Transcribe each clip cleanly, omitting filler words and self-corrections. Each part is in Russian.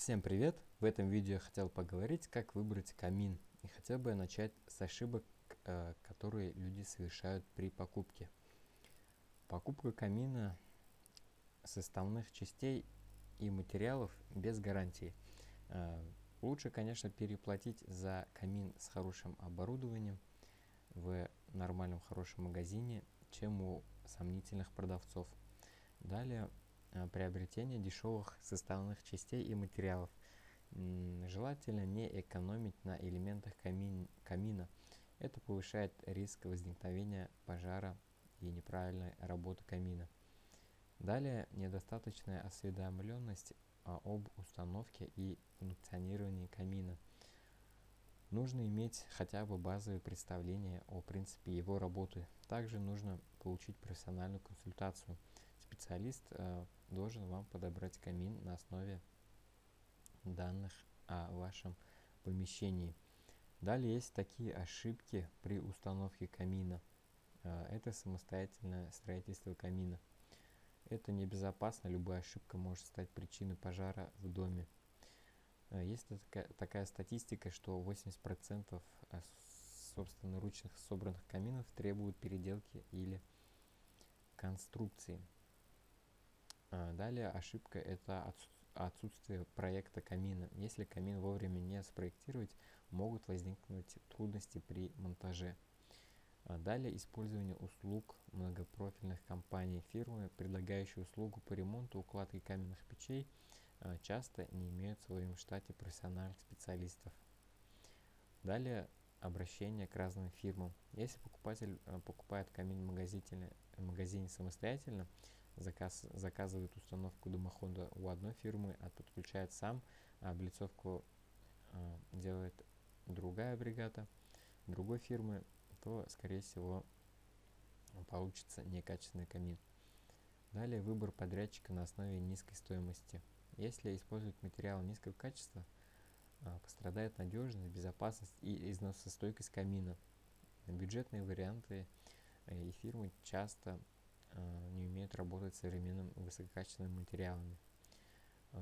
Всем привет! В этом видео я хотел поговорить, как выбрать камин. И хотел бы я начать с ошибок, которые люди совершают при покупке. Покупка камина, составных частей и материалов без гарантии. Лучше, конечно, переплатить за камин с хорошим оборудованием в нормальном хорошем магазине, чем у сомнительных продавцов. Далее, приобретение дешевых составных частей и материалов. Желательно не экономить на элементах камина. Это повышает риск возникновения пожара и неправильной работы камина. Далее, недостаточная осведомленность об установке и функционировании камина. Нужно иметь хотя бы базовое представление о принципе его работы. Также нужно получить профессиональную консультацию. Специалист должен вам подобрать камин на основе данных о вашем помещении. Далее есть такие ошибки при установке камина. Это самостоятельное строительство камина. Это небезопасно, любая ошибка может стать причиной пожара в доме. Есть такая статистика, что 80% собственноручных собранных каминов требуют переделки или конструкции. Далее ошибка – это отсутствие проекта камина. Если камин вовремя не спроектировать, могут возникнуть трудности при монтаже. Далее использование услуг многопрофильных компаний. Фирмы, предлагающие услугу по ремонту укладки каменных печей, часто не имеют в своем штате профессиональных специалистов. Далее обращение к разным фирмам. Если покупатель покупает камин в магазине самостоятельно, заказывает установку дымохода у одной фирмы, а подключает сам, а облицовку делает другая бригада другой фирмы, то, скорее всего, получится некачественный камин. Далее выбор подрядчика на основе низкой стоимости. Если использовать материал низкого качества, пострадает надежность, безопасность и износостойкость камина. Бюджетные варианты и фирмы часто не умеют работать с современными высококачественными материалами.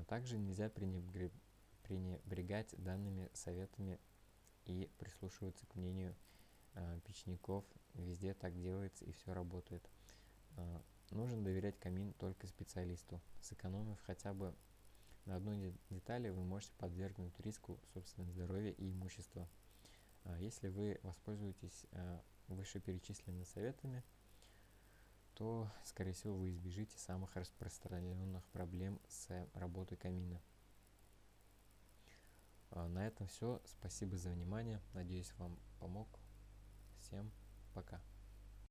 Также нельзя пренебрегать данными советами и прислушиваться к мнению печников. Везде так делается и все работает. Нужно доверять камин только специалисту. Сэкономив хотя бы на одной детали, вы можете подвергнуть риску собственного здоровья и имущества. Если вы воспользуетесь вышеперечисленными советами, то, скорее всего, вы избежите самых распространенных проблем с работой камина. На этом все. Спасибо за внимание. Надеюсь, вам помог. Всем пока.